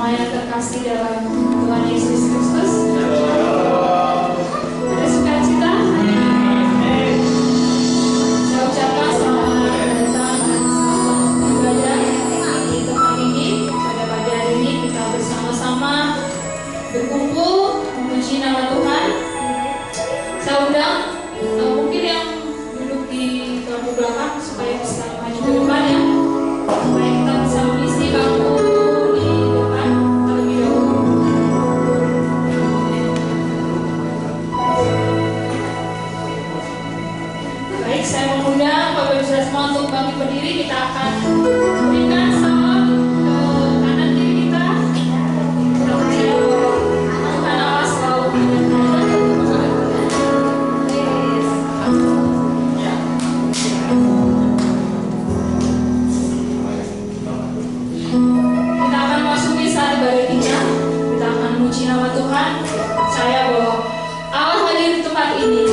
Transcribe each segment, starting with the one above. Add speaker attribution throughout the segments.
Speaker 1: Jemaat yang terkasih dalam Tuhan Yesus Kristus. Ada sukacita hari ini. Saya ucapkan selamat datang dan selamat beribadah di tempat ini. Pada pagi hari ini kita bersama-sama berkumpul memuji nama Tuhan. Saya undang mungkin yang duduk di bangku belakang supaya bisa maju ke depan ya, supaya kita bisa mengisi bangku di depan terlebih dahulu. Baik, saya mengundang Bapak Ibu Saudara semua untuk bangkit berdiri. Kita akan berikan salam ke kanan kiri kita. Kita percaya bahwa Tuhan Allah selalu menyertai. Kita akan masuki saat ibadah kita. Kita akan memuji nama Tuhan. Percaya bahwa Allah hadir di tempat ini.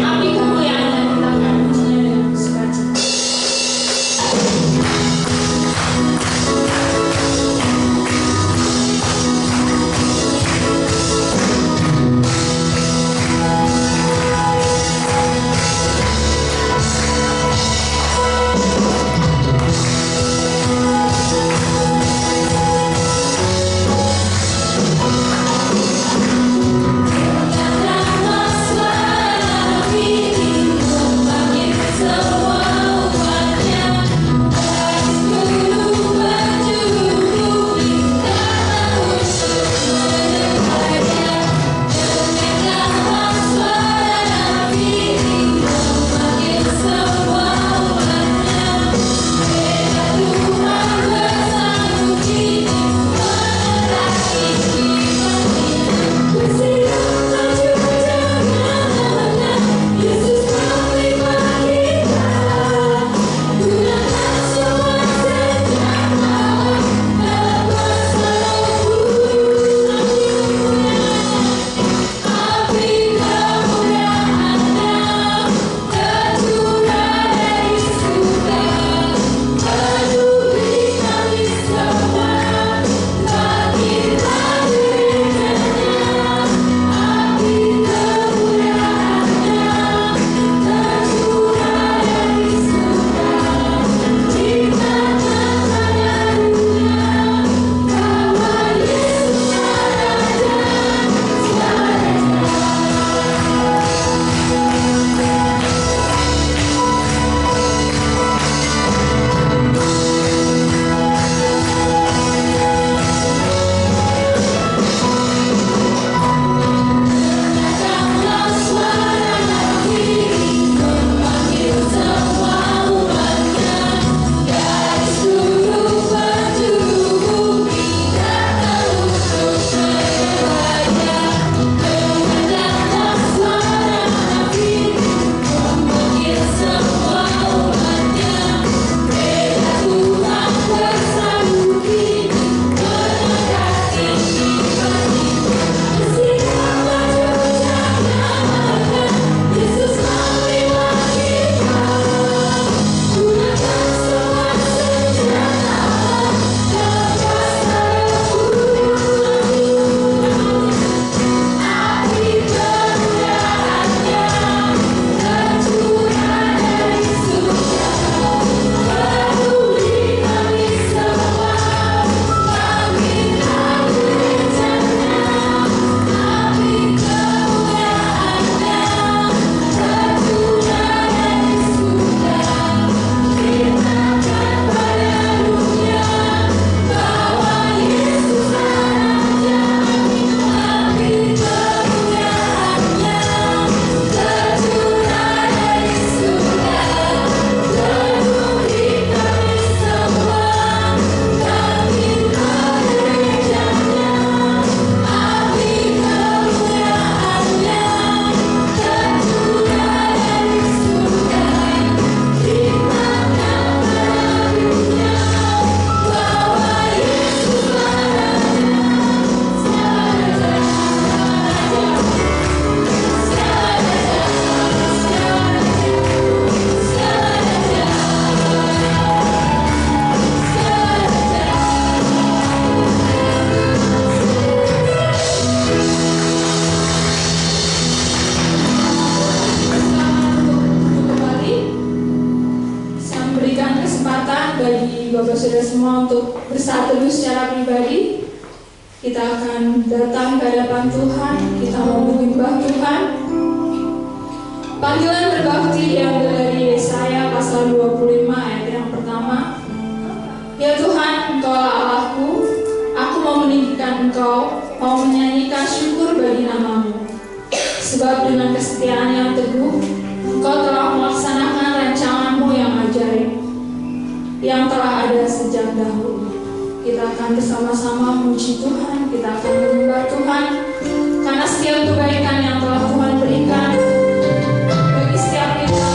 Speaker 1: Api kemuliaannya kita akan memujinya dengan sukacita. Suara saat teduh secara pribadi, kita akan datang ke hadapan Tuhan, kita mau menyembah Tuhan. Panggilan berbakti diambil dari Yesaya pasal 25 ayat yang pertama. Ya Tuhan, Engkaulah Allahku, aku mau meninggikan Engkau, mau menyanyikan syukur bagi nama-Mu. Sebab dengan kesetiaan yang teguh, Engkau telah melaksanakan rancangan-Mu yang ajaib, yang telah ada sejak dahulu. Kita akan bersama-sama memuji Tuhan, kita akan menyembah Tuhan, karena setiap kebaikan yang telah Tuhan berikan bagi setiap kita.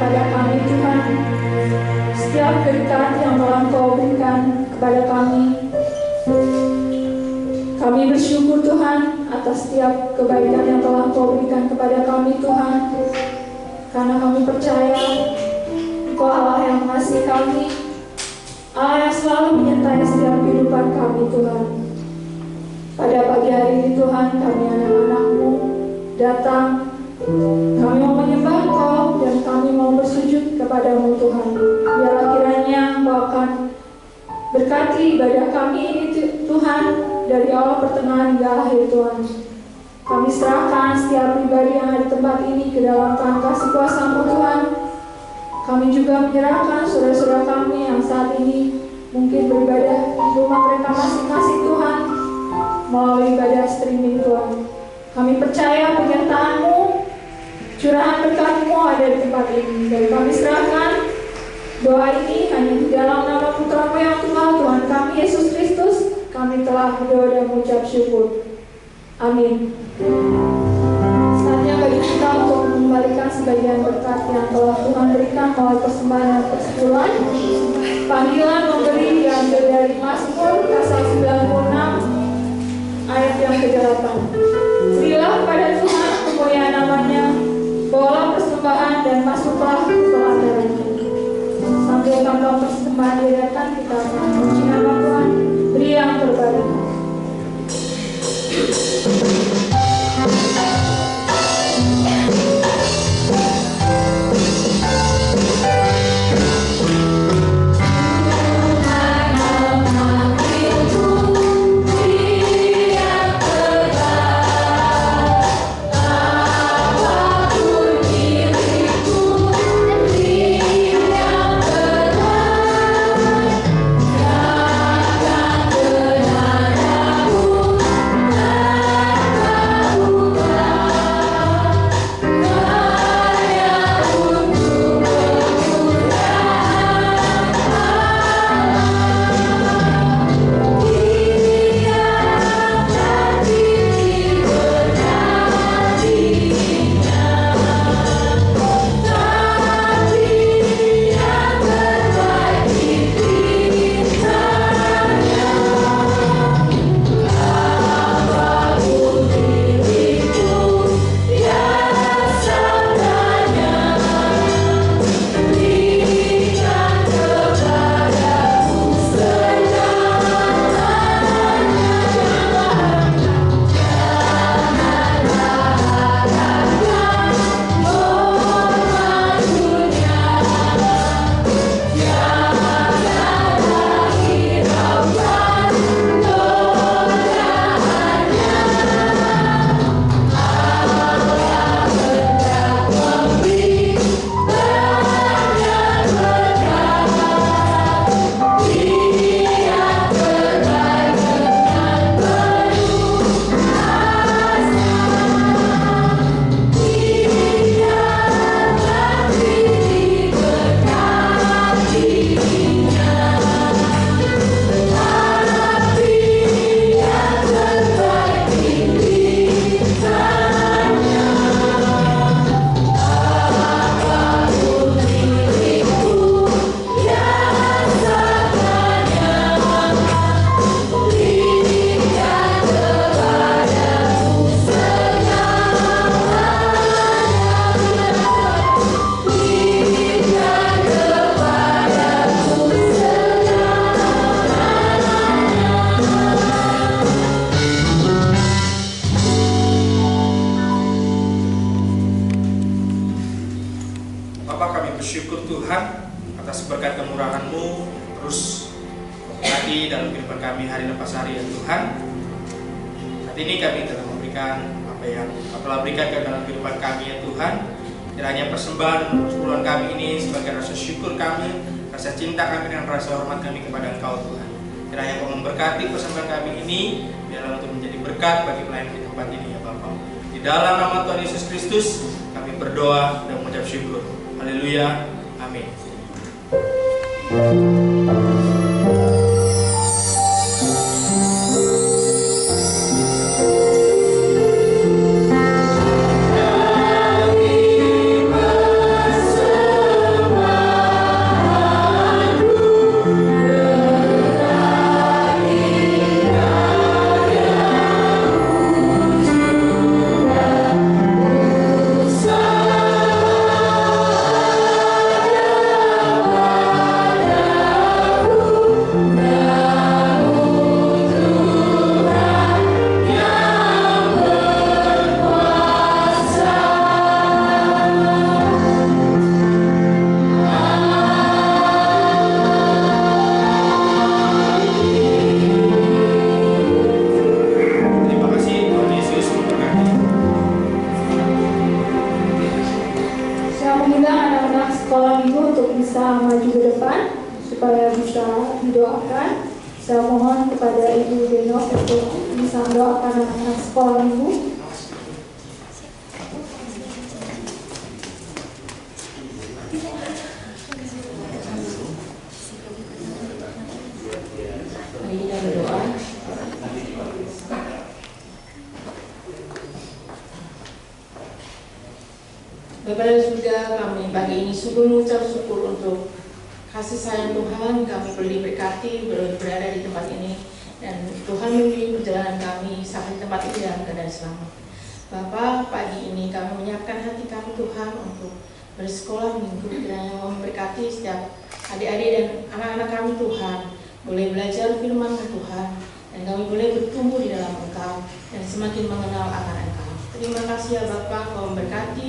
Speaker 1: kepada kami Tuhan. Setiap berkat yang telah Kau berikan kepada kami, kami bersyukur Tuhan atas setiap kebaikan yang telah Kau berikan kepada kami Tuhan. Karena kami percaya Engkau Allah yang mengasihi kami, Allah yang selalu menyertai setiap kehidupan kami Tuhan. Pada pagi hari ini Tuhan, kami anak-anak-Mu datang, kami mau menyembah Engkau dan kami mau bersujud kepada-Mu Tuhan. Biarlah kiranya Engkau akan berkati ibadah kami ini Tuhan, dari awal pertengahan hingga akhir Tuhan. Kami serahkan setiap pribadi yang ada di tempat ini ke dalam tangan kasih kuasa-Mu Tuhan. Kami juga menyerahkan saudara-saudara kami yang saat ini mungkin beribadah di rumah mereka masing-masing Tuhan, melalui ibadah streaming Tuhan. Kami percaya penyertaan-Mu, curahan berkat-Mu ada di tempat ini. Dan kami serahkan doa ini hanya di dalam nama Putra-Mu yang tunggal, Tuhan kami Yesus Kristus. Kami telah berdoa dan mengucap syukur. Amin. Saatnya bagi kita untuk mengembalikan sebagian berkat yang telah Tuhan berikan melalui persembahan dan persepuluhan. Panggilan memberi diambil dari Mazmur pasal 96 ayat yang ke-8. Berilah kepada Tuhan kemuliaan namanya, bawalah persembahan dan masuklah ke pelajarannya. Sambil kantong persembahan diadakan, kita akan memuji nama Tuhan. Beri yang terbaik.
Speaker 2: Di dalam nama Tuhan Yesus Kristus kami berdoa dan mengucap syukur. Haleluya. Amin.
Speaker 3: Kami berserah
Speaker 1: untuk bisa maju ke depan supaya bisa didoakan. Saya mohon kepada Ibu Denok untuk bisa mendoakan anak-anak sekolah Ibu.
Speaker 3: Mari kita berdoa. Bapa di surga, kami pagi ini sungguh mengucap syukur untuk kasih sayang Tuhan. Kami boleh diberkati, boleh berada di tempat ini, dan Tuhan membimbing perjalanan kami sampai di tempat ini dalam keadaan selamat. Bapa, pagi ini kami menyiapkan hati kami Tuhan untuk bersekolah minggu. Kiranya memberkati setiap adik-adik dan anak-anak kami Tuhan, boleh belajar firman Tuhan, dan kami boleh bertumbuh di dalam Engkau dan semakin mengenal akan Engkau. Terima kasih ya Bapa, Kau memberkati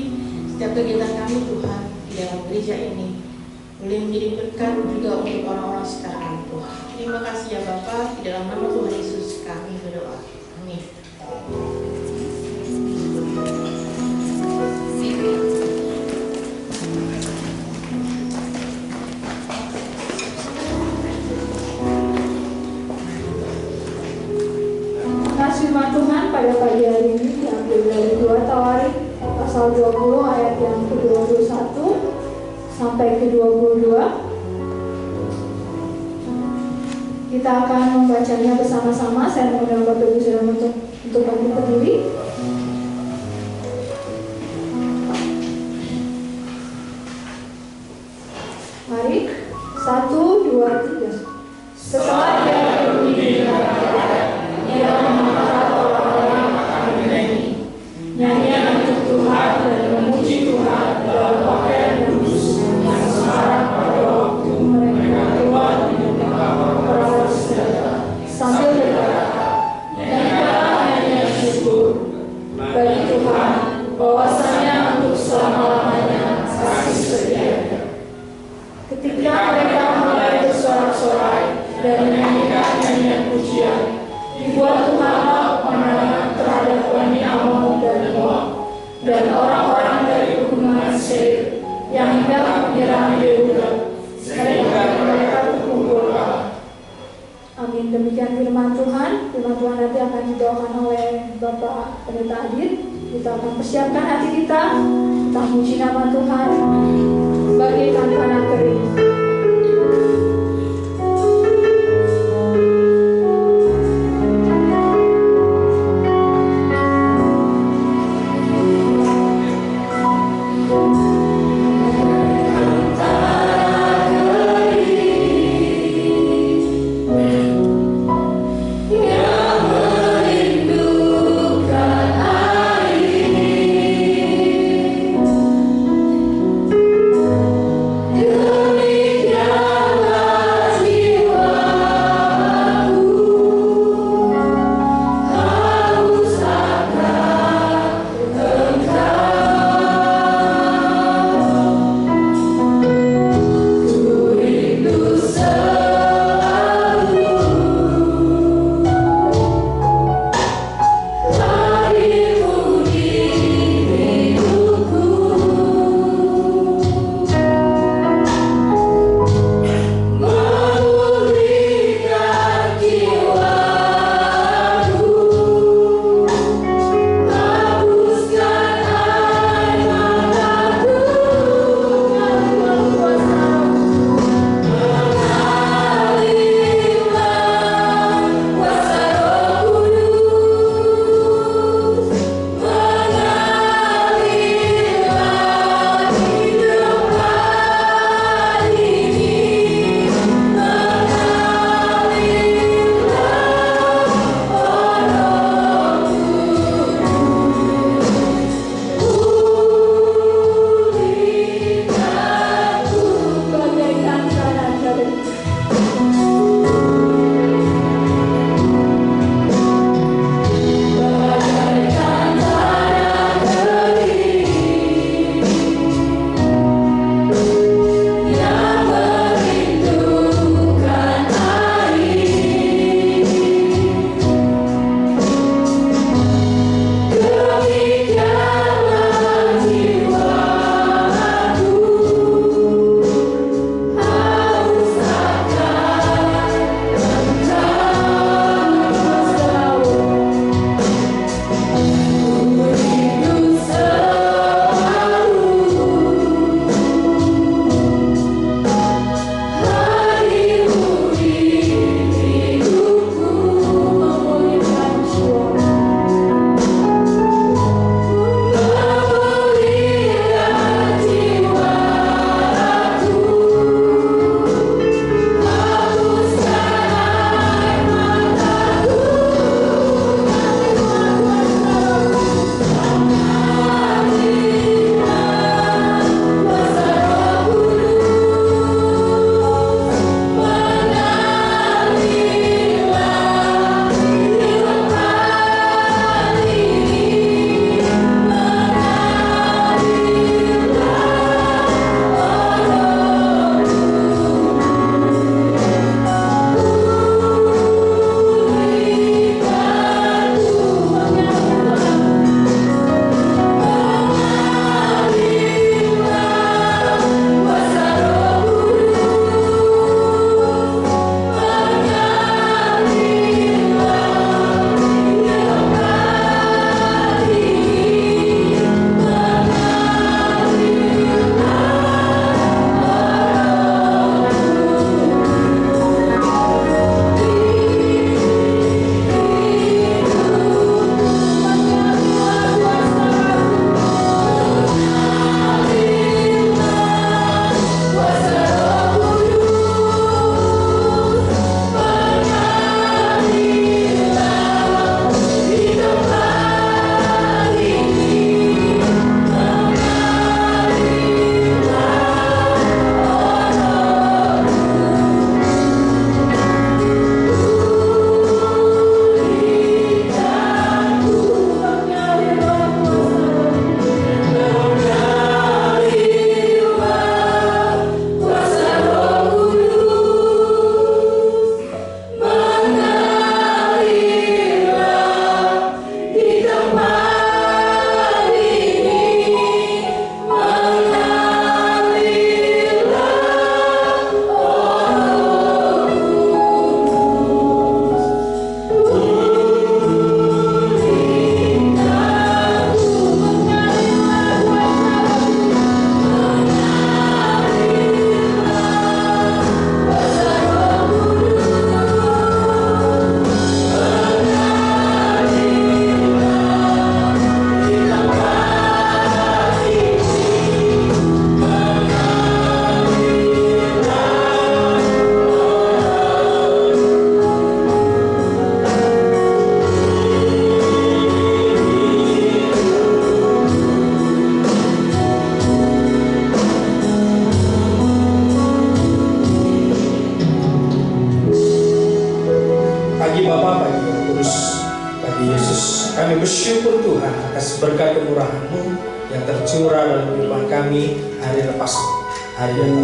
Speaker 3: setiap kegiatan kami Tuhan di dalam gereja ini, boleh menjadi berkat juga untuk orang-orang sekitar kami Tuhan. Terima kasih ya Bapa, di dalam nama Tuhan Yesus kami berdoa. Amin.
Speaker 1: Firman Tuhan pada pagi hari ini diambil dari 2 Tawarik pasal 20 ayat yang ke-21 sampai ke-22. Kita akan membacanya bersama-sama. Saya mengundang Bapak Ibu Saudara untuk bangkit berdiri. Mari, 1, 2, 3. Setelah dia berbunyi dengan rakyat, dia mengangkat orang-orang akan bernyanyi. Nyanyian untuk Tuhan dan memuji Tuhan dalam pakaian kudus yang semarak pada waktu mereka keluar dari para senjata sambil berkata, nyanyikanlah nyanyian syukur bagi Tuhan, bahwasanya untuk selama-lamanya kasih setianya. Ketika mereka mulai bersorak-sorai dan menyanyikan nyanyian pujian, dibuat Tuhanlah pemenangan terhadap Bani Amon dan Moab dan orang-orang dari pegunungan Seir yang hendak menyerang Yehuda, sehingga mereka terkumpul kalah. Amin. Demikian firman Tuhan. Firman Tuhan nanti akan dibawakan oleh Bapak Pendeta Adit. Kita akan persiapkan hati kita muji nama Tuhan bagaikan tanah kering.
Speaker 4: You
Speaker 2: berkat kemurahan-Mu yang tercurah dalam kehidupan kami hari lepas hari datang.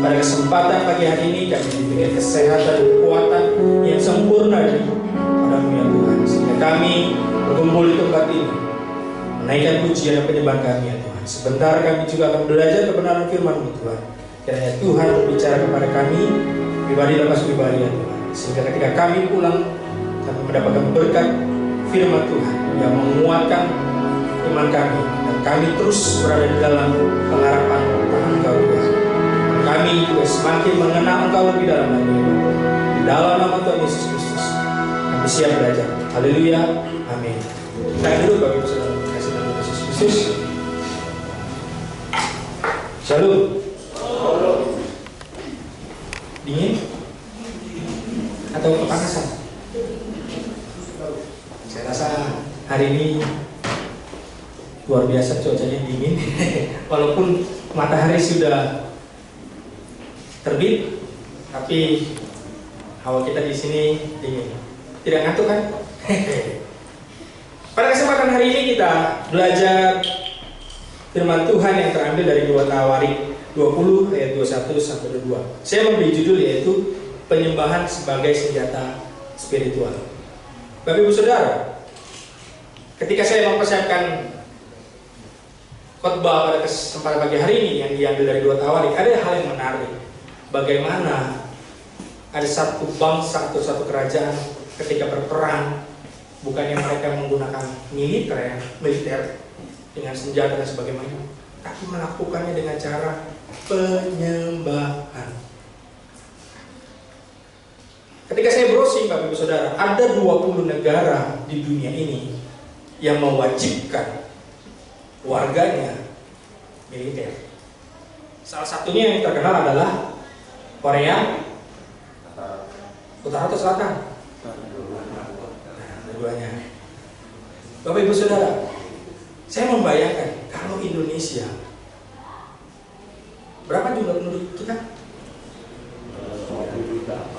Speaker 2: Pada kesempatan pagi hari ini kami diberikan kesehatan dan kekuatan yang sempurna dari Padamu ya Tuhan, sehingga kami berkumpul di tempat ini menaikkan pujian dan penyembahan kami ya Tuhan. Sebentar kami juga akan belajar kebenaran firman-Mu Tuhan. Kiranya Tuhan berbicara kepada kami pribadi lepas pribadi ya Tuhan, sehingga ketika kami pulang kami mendapatkan berkat firman Tuhan yang menguatkan iman kami, dan kami terus berada di dalam pengharapan tangan Engkau Tuhan. Kami juga semakin mengenal Engkau lebih dalam lagi. Di dalam nama Tuhan Yesus Kristus kami siap belajar. Haleluya, amin. Kita dulu bagi saudara kasih Tuhan Yesus Kristus. Shalom. Dingin atau kepanasan? Saya rasa hari ini luar biasa cuacanya dingin. Walaupun matahari sudah terbit, tapi hawa kita di sini dingin. Tidak ngantuk kan? Pada kesempatan hari ini kita belajar firman Tuhan yang terambil dari 2 Tawarik 20 ayat 21 sampai 22. Saya memberi judul yaitu penyembahan sebagai senjata spiritual. Bapak Ibu Saudara, ketika saya mempersiapkan khotbah pada kesempatan pagi hari ini yang diambil dari 2 Tawarik, ada hal yang menarik. Bagaimana ada satu bangsa atau satu kerajaan ketika berperang, bukannya mereka menggunakan militer dengan senjata dan sebagainya, tapi melakukannya dengan cara penyembahan. Ketika saya browsing Bapak Ibu Saudara, ada 20 negara di dunia ini yang mewajibkan warganya militer. Salah satunya yang terkenal adalah Korea Utara atau Selatan? Keduanya. Bapak Ibu Saudara, saya membayangkan kalau Indonesia, berapa jumlah penduduk kita?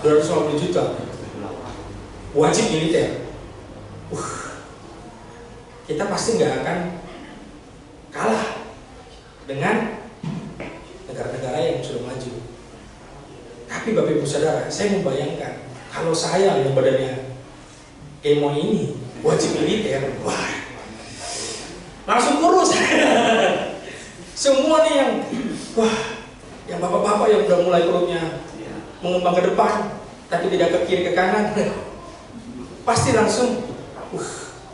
Speaker 2: 250 juta. Wajib militer. Kita pasti nggak akan kalah dengan negara-negara yang sudah maju. Tapi Bapak Ibu Saudara, saya membayangkan kalau saya yang badannya emo ini wajib militer, wah, langsung kurus. Semua nih yang, wah, yang bapak-bapak yang udah mulai perutnya mengembang ke depan, tapi tidak ke kiri ke kanan, pasti langsung,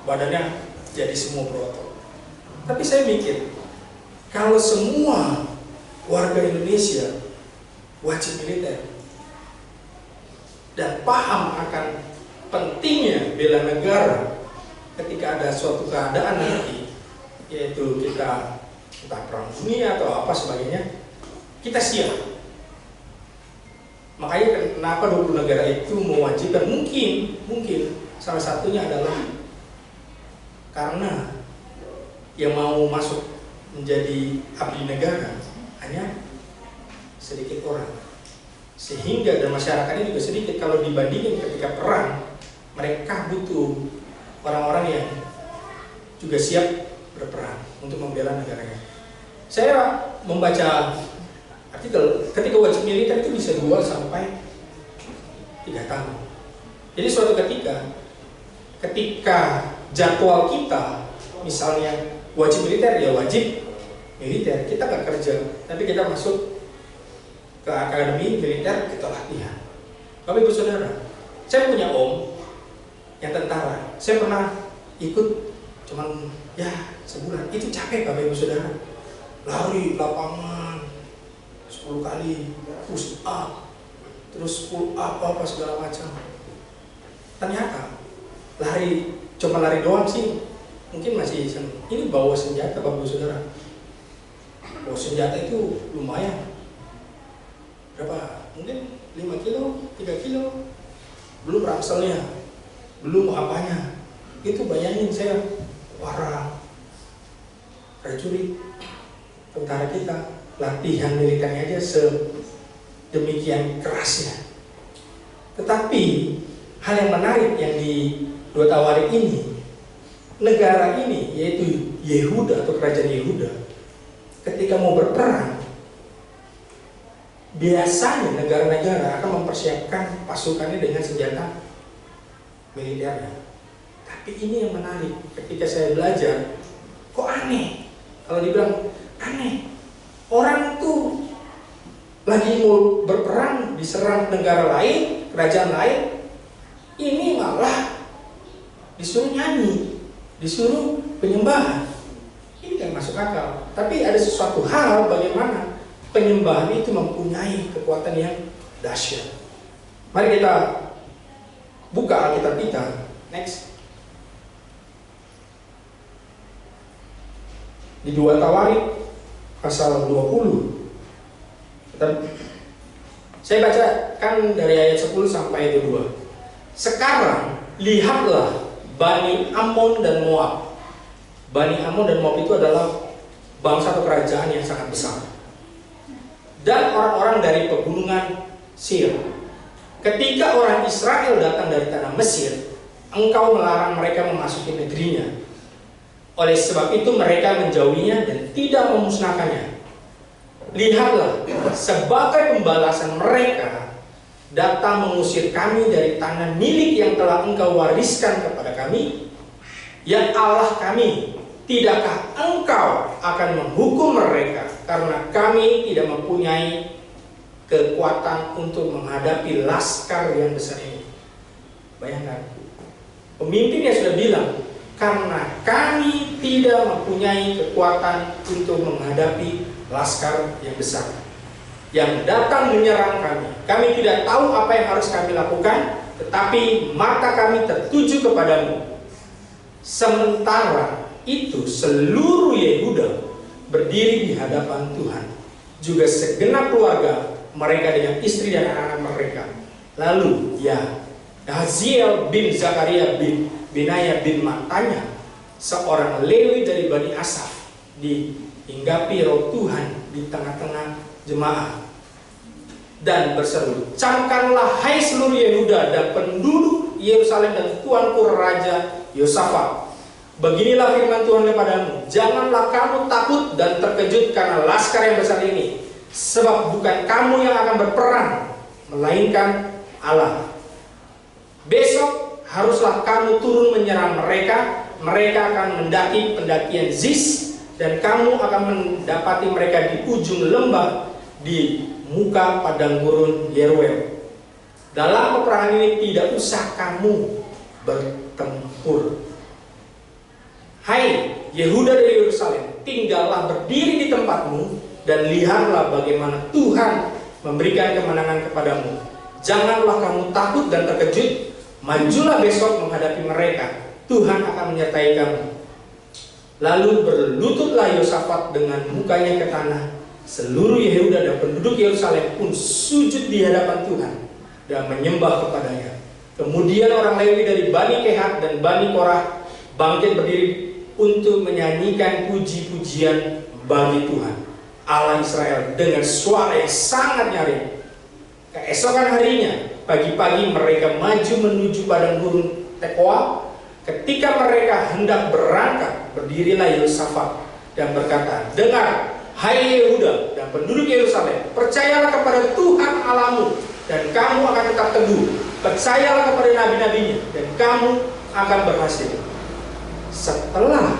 Speaker 2: badannya jadi semua berotot. Tapi saya mikir, kalau semua warga Indonesia wajib militer dan paham akan pentingnya bela negara ketika ada suatu keadaan nanti, yaitu kita entah perang dunia atau apa sebagainya, kita siap. Makanya kenapa 20 negara itu mewajibkan, mungkin salah satunya adalah karena yang mau masuk menjadi abdi negara hanya sedikit orang, sehingga dan masyarakatnya juga sedikit. Kalau dibandingin ketika perang, mereka butuh orang-orang yang juga siap berperang untuk membela negaranya. Saya membaca artikel ketika wajib militer itu bisa 2 sampai 3 tahun. Jadi suatu ketika jadwal kita misalnya wajib militer, ya wajib militer, kita nggak kerja, tapi kita masuk ke akademi militer, kita latihan. Bapak Ibu Saudara, saya punya om yang tentara. Saya pernah ikut cuman ya sebulan. Itu capek Bapak Ibu Saudara. Lari lapangan 10 kali, push up, terus pull up apa segala macam. Ternyata cuma lari doang sih, mungkin masih senang. Ini bawa senjata Bapak Ibu Saudara. Bawa senjata itu lumayan. Berapa? Mungkin 5 kilo, 3 kilo. Belum ramselnya, belum apanya. Itu bayangin saya, para prajurit tentara kita latihan militernya aja sedemikian kerasnya. Tetapi hal yang menarik yang di 2 Tawarik ini, negara ini yaitu Yehuda atau kerajaan Yehuda ketika mau berperang, biasanya negara-negara akan mempersiapkan pasukannya dengan senjata militernya. Tapi ini yang menarik, ketika saya belajar, kok aneh? Kalau dibilang aneh, orang tuh lagi mau berperang, diserang negara lain, kerajaan lain, ini malah disuruh nyanyi, disuruh penyembahan. Ini kan masuk akal. Tapi ada sesuatu hal bagaimana penyembahan itu mempunyai kekuatan yang dahsyat. Mari kita buka Alkitab kita. Next. Di 2 Tawarik pasal 20. Saya bacakan dari ayat 10 sampai ayat 2. Sekarang lihatlah Bani Ammon dan Moab. Bani Ammon dan Moab itu adalah bangsa atau kerajaan yang sangat besar. Dan orang-orang dari pegunungan Seir. Ketika orang Israel datang dari tanah Mesir, engkau melarang mereka memasuki negerinya. Oleh sebab itu mereka menjauhinya dan tidak memusnahkannya. Lihatlah, sebagai pembalasan mereka datang mengusir kami dari tanah milik yang telah engkau wariskan kepada kami. Ya Allah kami, tidakkah engkau akan menghukum mereka karena kami tidak mempunyai kekuatan untuk menghadapi laskar yang besar ini? Bayangkan, pemimpinnya sudah bilang, karena kami tidak mempunyai kekuatan untuk menghadapi laskar yang besar yang datang menyerang kami. Kami tidak tahu apa yang harus kami lakukan, tetapi mata kami tertuju kepadamu. Sementara itu seluruh Yehuda berdiri di hadapan Tuhan, juga segenap keluarga mereka dengan istri dan anak-anak mereka. Lalu Haziel bin Zakaria bin Benaya bin Matanya, seorang Lewi dari Bani Asaf, dihinggapi roh Tuhan di tengah-tengah jemaah dan berseru, camkanlah hai seluruh Yehuda dan penduduk Yerusalem dan tuanku Raja Yosafat. Beginilah firman Tuhan kepadamu, janganlah kamu takut dan terkejut karena laskar yang besar ini, sebab bukan kamu yang akan berperang, melainkan Allah. Besok haruslah kamu turun menyerang mereka. Mereka akan mendaki pendakian Ziz, dan kamu akan mendapati mereka di ujung lembah di muka padang gurun Yeruel. Dalam peperangan ini tidak usah kamu bertempur. Hai Yehuda dari Yerusalem, tinggallah berdiri di tempatmu dan lihatlah bagaimana Tuhan memberikan kemenangan kepadamu. Janganlah kamu takut dan terkejut. Majulah besok menghadapi mereka. Tuhan akan menyertai kamu. Lalu berlututlah Yosafat dengan mukanya ke tanah. Seluruh Yehuda dan penduduk Yerusalem pun sujud di hadapan Tuhan dan menyembah kepadanya. Kemudian orang Lewi dari Bani Kehat dan Bani Korah bangkit berdiri untuk menyanyikan puji-pujian bagi Tuhan Allah Israel dengan suara yang sangat nyaring. Keesokan harinya, pagi-pagi mereka maju menuju padang gurun Tekoa. Ketika mereka hendak berangkat, berdirilah Yosafat dan berkata, dengar, hai Yehuda dan penduduk Yerusalem, percayalah kepada Tuhan Allahmu dan kamu akan tetap teguh. Percayalah kepada nabi-nabinya dan kamu akan berhasil. Setelah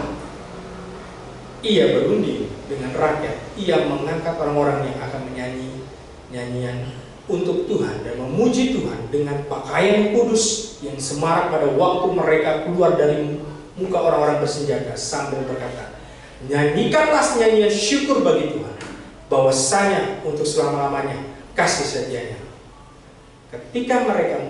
Speaker 2: ia berunding dengan rakyat, ia mengangkat orang-orang yang akan menyanyi nyanyian untuk Tuhan dan memuji Tuhan dengan pakaian kudus yang semarak pada waktu mereka keluar dari muka orang-orang bersenjata, sambil berkata, nyanyikanlah nyanyian syukur bagi Tuhan, bahwasanya untuk selama-lamanya kasih setianya. Ketika mereka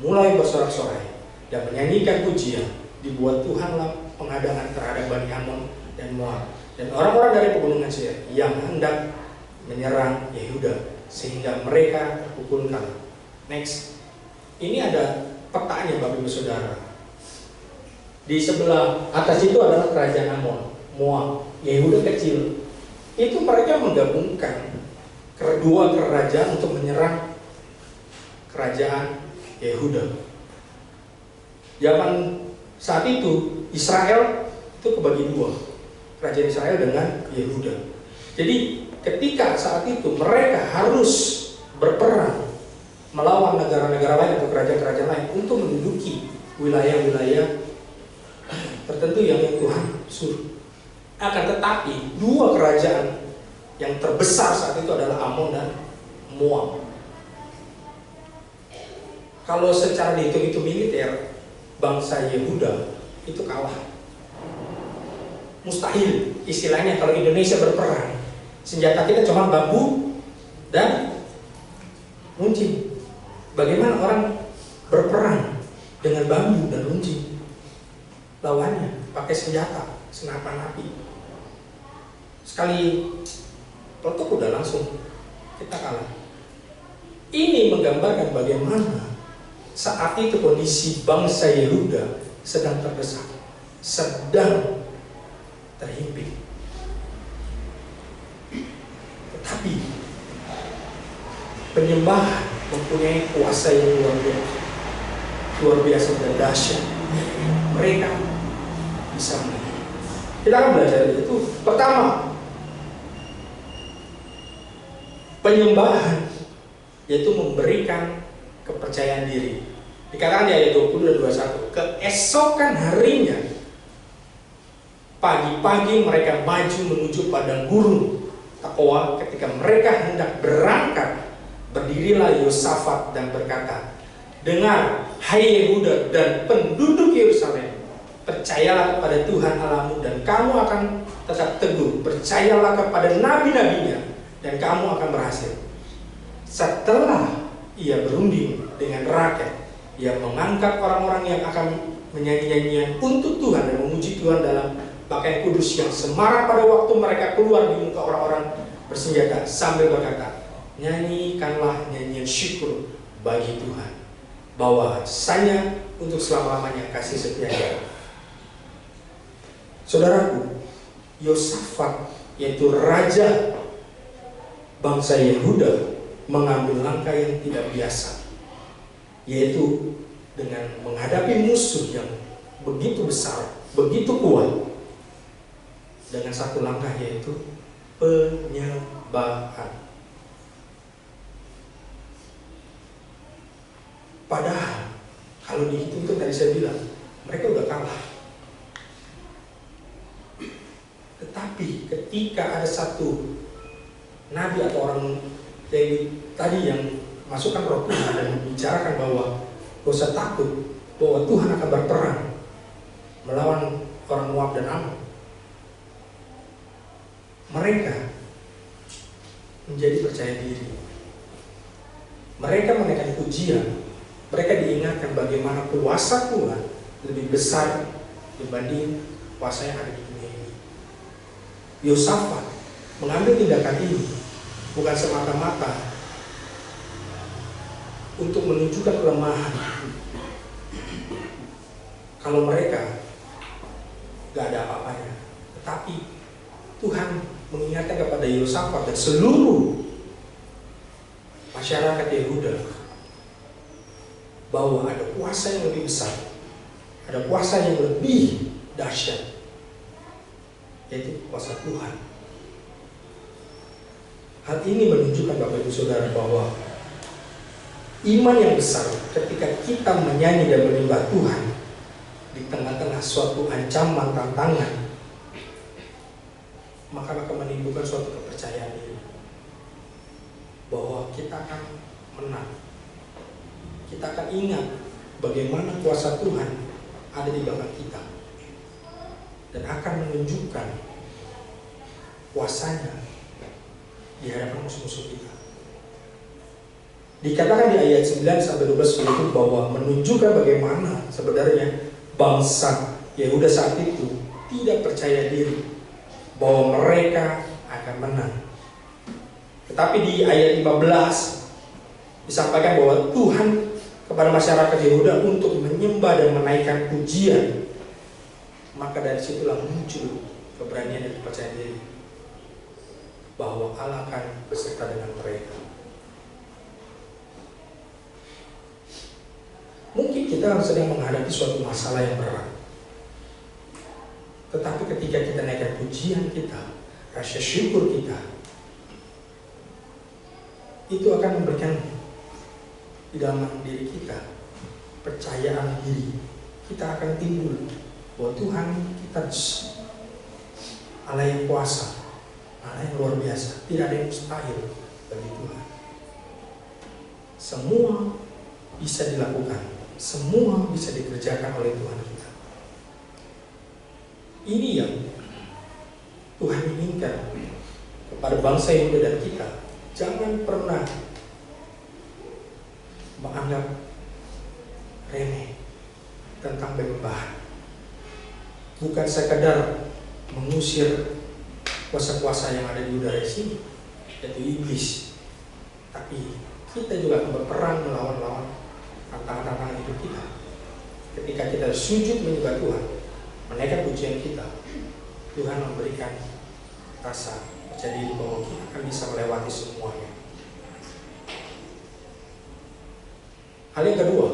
Speaker 2: mulai bersorak-sorai dan menyanyikan pujian, dibuat Tuhanlah penghadangan terhadap Bani Ammon dan Moab dan orang-orang dari pegunungan Seir yang hendak menyerang Yehuda, sehingga mereka terpukul kalah. Next, ini ada petanya Bapak Ibu Saudara. Di sebelah atas itu adalah kerajaan Ammon, Moab, Yehuda kecil. Itu mereka menggabungkan kedua kerajaan untuk menyerang kerajaan Yehuda. Zaman saat itu Israel itu itu kebagi dua, kerajaan Israel dengan Yehuda. Jadi ketika saat itu mereka harus berperang melawan negara-negara lain atau kerajaan-kerajaan lain untuk menduduki wilayah-wilayah tertentu yang Tuhan suruh. Akan tetapi dua kerajaan yang terbesar saat itu adalah Amon dan Moab. Kalau secara dihitung-hitung militer, bangsa Yehuda itu kalah. Mustahil, istilahnya kalau Indonesia berperang, senjata kita cuma bambu dan runcing. Bagaimana orang berperang dengan bambu dan runcing? Lawannya pakai senjata, senapan api. Sekali peletuk udah langsung kita kalah. Ini menggambarkan bagaimana saat itu kondisi bangsa Yehuda sedang terdesak, sedang terhimpit. Tetapi penyembahan mempunyai kuasa yang luar biasa dan dahsyat. Mereka bisa menang. Kita akan belajar itu. Pertama, penyembahan yaitu memberikan kepercayaan diri. Dikatakan di ayat 20 dan 21, keesokan harinya pagi-pagi mereka maju menuju padang gurun Tekoa. Ketika mereka hendak berangkat, berdirilah Yosafat dan berkata, dengar, hai Yehuda dan penduduk Yerusalem, percayalah kepada Tuhan Allahmu dan kamu akan tetap teguh. Percayalah kepada nabi-nabinya dan kamu akan berhasil. Setelah ia berunding dengan rakyat, ia mengangkat orang-orang yang akan menyanyi-nyanyian untuk Tuhan dan memuji Tuhan dalam pakaian kudus yang semarak pada waktu mereka keluar di muka orang-orang bersenjata sambil berkata, nyanyikanlah nyanyian syukur bagi Tuhan, bahwasanya untuk selama-lamanya kasih setianya. Saudaraku, Yosafat yaitu raja bangsa Yehuda mengambil langkah yang tidak biasa, yaitu dengan menghadapi musuh yang begitu besar, begitu kuat, dengan satu langkah yaitu penyembahan. Padahal kalau dihitung itu tadi saya bilang mereka udah kalah. Tetapi ketika ada satu nabi atau orang tadi yang masukkan roh Tuhan dan membicarakan bahwa gak usah takut, bahwa Tuhan akan berperang melawan orang Moab dan Amon, mereka menjadi percaya diri. Mereka menaikkan pujian. Mereka diingatkan bagaimana kuasa Tuhan lebih besar dibanding kuasa yang ada di dunia ini. Yosafat mengambil tindakan ini bukan semata-mata untuk menunjukkan kelemahan. Kalau mereka gak ada apa-apanya, tetapi Tuhan mengingatkan kepada Yosafat dan seluruh masyarakat Yehuda bahwa ada kuasa yang lebih besar, ada kuasa yang lebih dahsyat, yaitu kuasa Tuhan. Hal ini menunjukkan Bapak Ibu Saudara bahwa iman yang besar ketika kita menyanyi dan menyembah Tuhan di tengah-tengah suatu ancaman, tantangan, maka akan menimbulkan suatu kepercayaan diri bahwa kita akan menang. Kita akan ingat bagaimana kuasa Tuhan ada di belakang kita dan akan menunjukkan kuasanya di hadapan musuh-musuh kita. Dikatakan di ayat 9-12 itu bahwa menunjukkan bagaimana sebenarnya bangsa Yehuda saat itu tidak percaya diri bahwa mereka akan menang. Tetapi di ayat 15 disampaikan bahwa Tuhan kepada masyarakat Yehuda untuk menyembah dan menaikkan pujian. Maka dari situlah muncul keberanian dan kepercayaan diri bahwa Allah akan beserta dengan mereka. Mungkin kita sedang menghadapi suatu masalah yang berat. Tetapi ketika kita naikkan pujian kita, rasa syukur kita, itu akan memberikan di dalam diri kita percayaan diri. Kita akan timbul bahwa Tuhan kita Allah yang kuasa, Allah yang luar biasa, tidak ada yang mustahil bagi Tuhan. Semua bisa dilakukan, semua bisa dikerjakan oleh Tuhan kita. Ini yang Tuhan inginkan kepada bangsa Yehuda dan kita. Jangan pernah menganggap remeh tentang penyembahan. Bukan sekadar mengusir kuasa-kuasa yang ada di udara sini, yaitu iblis, tapi kita juga akan berperang melawan tantangan-tantangan hidup kita. Ketika kita sujud menyembah Tuhan, menaikkan pujian kita, Tuhan memberikan rasa percaya diri bahwa kita akan bisa melewati semuanya. Hal yang kedua,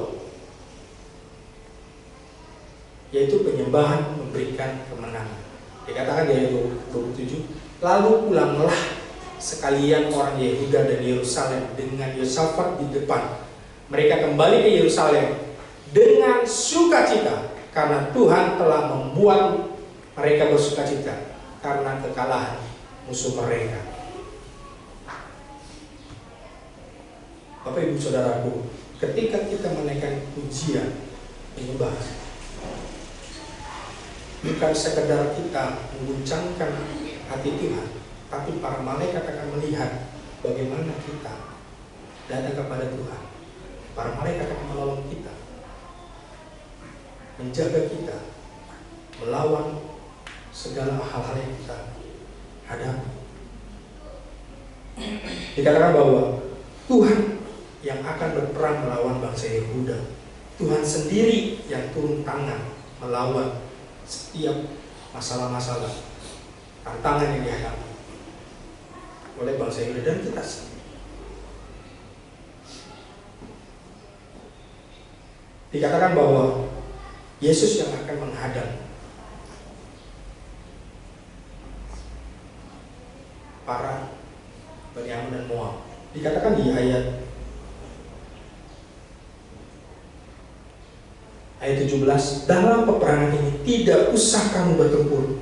Speaker 2: yaitu penyembahan memberikan kemenangan. Dikatakan di ayat 27, lalu pulanglah sekalian orang Yehuda dan Yerusalem dengan Yosafat di depan. Mereka kembali ke Yerusalem dengan sukacita karena Tuhan telah membuat mereka bersukacita karena kekalahan musuh mereka. Bapak Ibu Saudaraku, ketika kita menaikkan pujian, menyembah, bukan sekedar kita mengguncangkan hati Tuhan, tapi para malaikat akan melihat bagaimana kita datang kepada Tuhan. Para malaikat akan menolong kita, menjaga kita, melawan segala hal-hal yang kita hadapi. Dikatakan bahwa Tuhan yang akan berperang melawan bangsa Yehuda, Tuhan sendiri yang turun tangan melawan setiap masalah-masalah, tantangan yang dihadapi oleh bangsa Yehuda dan kita sendiri. Dikatakan bahwa Yesus yang akan menghadang para Bani Ammon dan Moab. Dikatakan di ayat 17, dalam peperangan ini tidak usah kamu bertempur,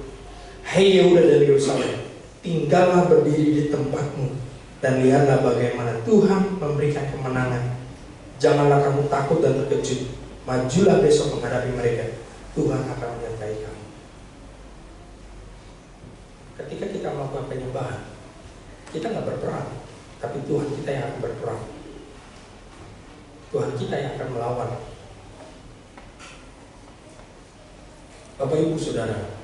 Speaker 2: hai Yehuda dan Yerusalem, tinggallah berdiri di tempatmu dan lihatlah bagaimana Tuhan memberikan kemenangan. Janganlah kamu takut dan terkejut, majulah besok menghadapi mereka, Tuhan akan menyertai kamu. Ketika kita melakukan penyembahan, kita nggak berperang, tapi Tuhan kita yang akan berperang. Tuhan kita yang akan melawan. Bapak Ibu Saudara,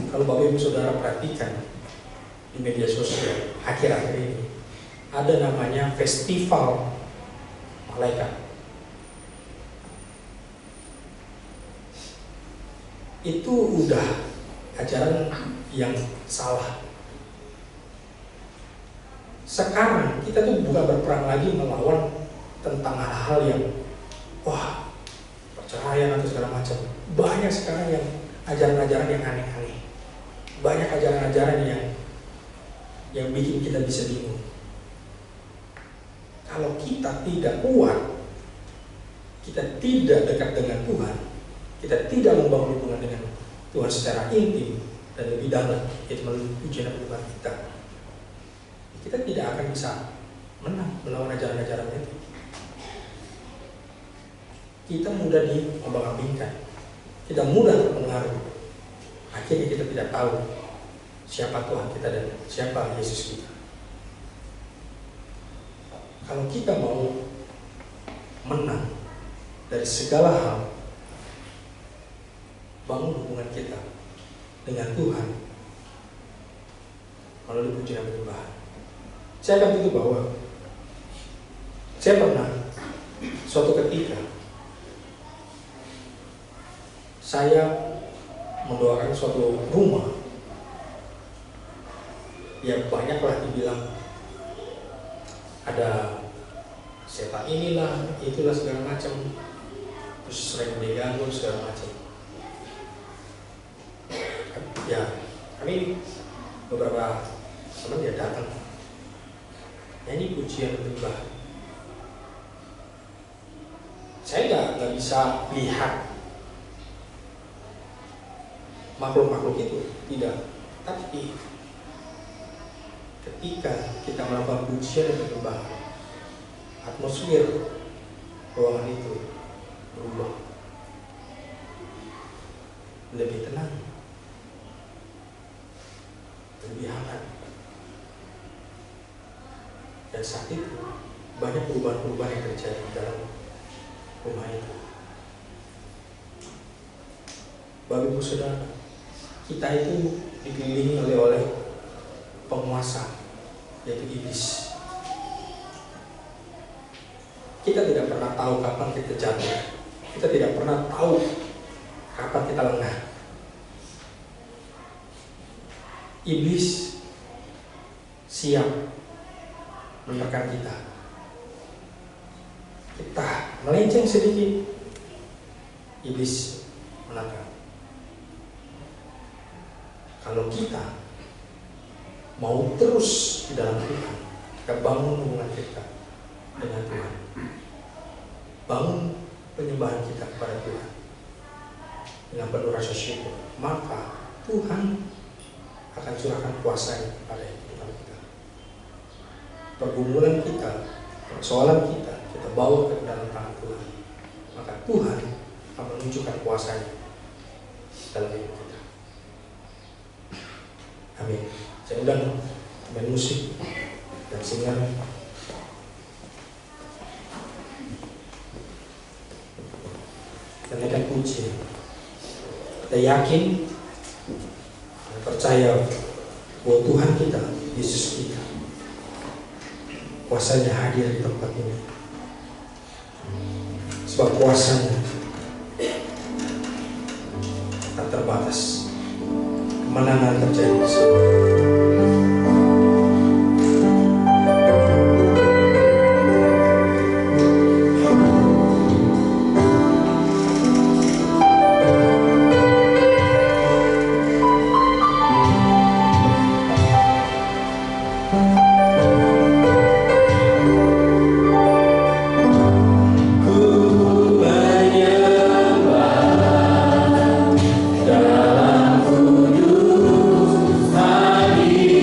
Speaker 2: kalau Bapak Ibu Saudara perhatikan di media sosial akhir-akhir ini, ada namanya festival malaikat. Itu udah ajaran yang salah. Sekarang kita tuh bukan berperang lagi melawan tentang hal-hal yang perceraian atau segala macam. Banyak sekarang yang ajaran-ajaran yang aneh-aneh. Banyak ajaran-ajaran yang bikin kita bisa bingung. Kalau kita tidak kuat, kita tidak dekat dengan Tuhan, kita tidak membangun hubungan dengan Tuhan secara intim dan lebih dalam, yaitu melalui pujian dan penyembahan kita tidak akan bisa menang melawan ajaran-ajaran itu. Kita mudah diombang-ambingkan, kita mudah terpengaruh. Akhirnya kita tidak tahu siapa Tuhan kita dan siapa Yesus kita. Kalau kita mau menang dari segala hal, bangun hubungan kita dengan Tuhan melalui pujian dan penyembahan. Saya akan tutup bahwa saya pernah suatu ketika saya mendoakan suatu rumah yang banyaklah dibilang ada setan inilah, itulah segala macam, terus sering diganggu segala macam. Ya, kami beberapa teman dia datang nyanyi pujian menyembah. Saya nggak bisa lihat makhluk-makhluk itu, tidak. Tapi ketika kita melakukan pujian dan menyembah, atmosfer ruangan itu berubah, lebih tenang, lebih hangat. Dan saat itu banyak perubahan-perubahan yang terjadi di dalam rumah itu. Bapak Ibu Saudara, kita itu dikelilingi oleh penguasa, yaitu iblis. Kita tidak pernah tahu kapan kita jatuh. Kita tidak pernah tahu kapan kita lengah. Iblis siap menekan kita. Kita melenceng sedikit, iblis menangkap. Kalau kita mau terus di dalam Tuhan, kita bangun hubungan kita dengan Tuhan, bangun penyembahan kita kepada Tuhan dengan penuh rasa syukur, maka Tuhan akan curahkan kuasa-Nya kepada kehidupan kita. Pergumulan kita, persoalan kita, kita bawa ke dalam tangan Tuhan, maka Tuhan akan menunjukkan kuasa-Nya dalam hidup kita. Amin. Saya undang main musik dan singer. Kita naikkan puji. Kita yakin dan percaya bahwa Tuhan kita, Yesus kita, kuasa-Nya hadir di tempat ini. Sebab kuasa-Nya tak terbatas. Kemenangan terjadi.
Speaker 4: Dalam kudus hari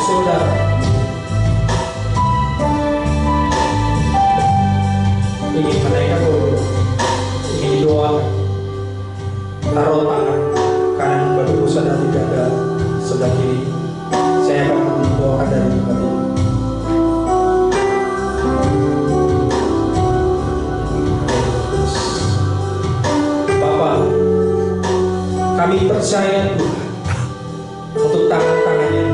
Speaker 2: saudara ingin menaikkan doa, ingin didoakan, taruh tangan kanan Bapak Ibu saudara di dada sebelah kiri. Saya akan mendoakan dari tempat ini. Bapak, kami percaya Tuhan untuk tangan-tangannya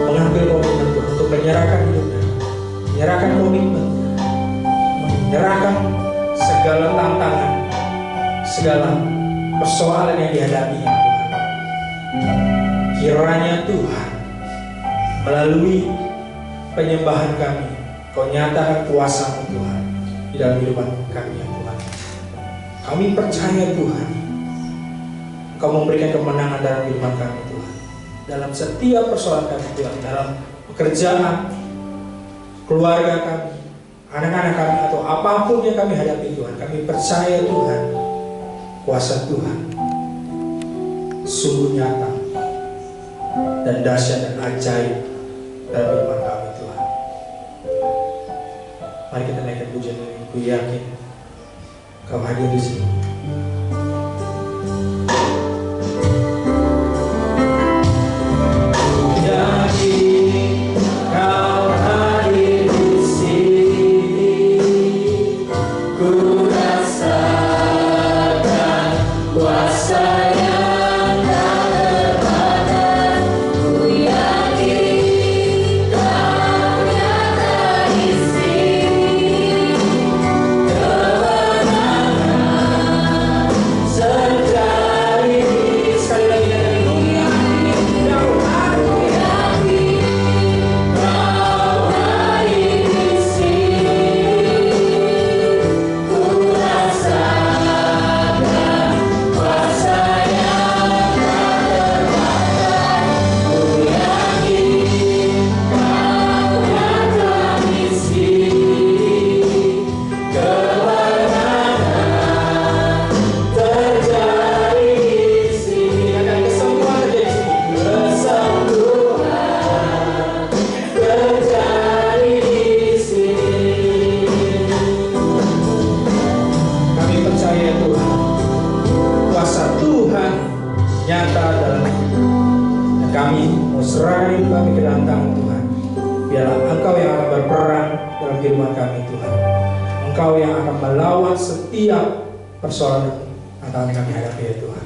Speaker 2: mengambil komitmen Tuhan untuk menyerahkan hidupnya, menyerahkan komitmen, menyerahkan segala tantangan, segala persoalan yang dihadapinya Tuhan. Kiranya Tuhan melalui penyembahan kami, Kau nyatakan kuasa-Mu Tuhan di dalam kehidupan kami ya Tuhan. Kami percaya Tuhan, Kau memberikan kemenangan dalam kehidupan kami Tuhan, dalam setiap persoalan kami Tuhan, dalam pekerjaan, keluarga kami, anak-anak kami, atau apapun yang kami hadapi Tuhan. Kami percaya Tuhan, kuasa Tuhan sungguh nyata dan dahsyat dan ajaib dalam kehidupan kami Tuhan. Mari kita naikkan pujian ini. Ku yakin Kau hadir di sini. Persoalan yang kami hadapi ya Tuhan.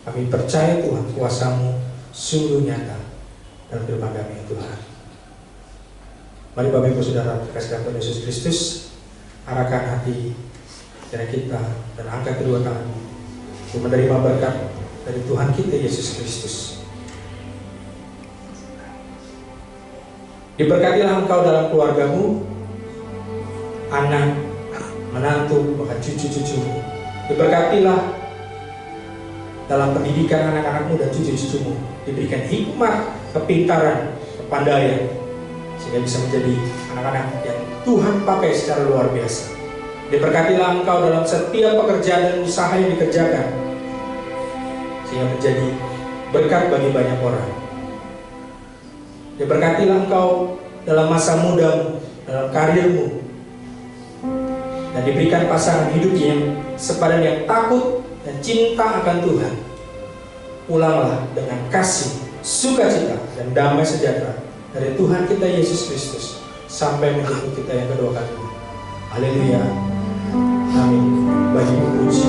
Speaker 2: Kami percaya Tuhan, kuasa-Mu sungguh nyata dalam kehidupan kami ya Tuhan. Mari Bapak Ibu Saudara terkasih Tuhan Yesus Kristus, arahkan hati kita dan angkat kedua tangan untuk menerima berkat dari Tuhan kita Yesus Kristus. Diberkatilah engkau dalam keluargamu, anak, menantu, bahkan cucu-cucumu. Diberkatilah dalam pendidikan anak-anakmu dan cucu-cucumu. Diberikan hikmat, kepintaran, kepandaian, sehingga bisa menjadi anak-anak yang Tuhan pakai secara luar biasa. Diberkatilah engkau dalam setiap pekerjaan dan usaha yang dikerjakan, sehingga menjadi berkat bagi banyak orang. Diberkatilah engkau dalam masa mudamu, dalam karirmu, dan diberikan pasangan hidup yang sepadan, yang takut dan cinta akan Tuhan. Pulanglah dengan kasih, sukacita, dan damai sejahtera dari Tuhan kita Yesus Kristus sampai menjemput kita yang kedua kalinya. Haleluya. Amin. Bagi puji.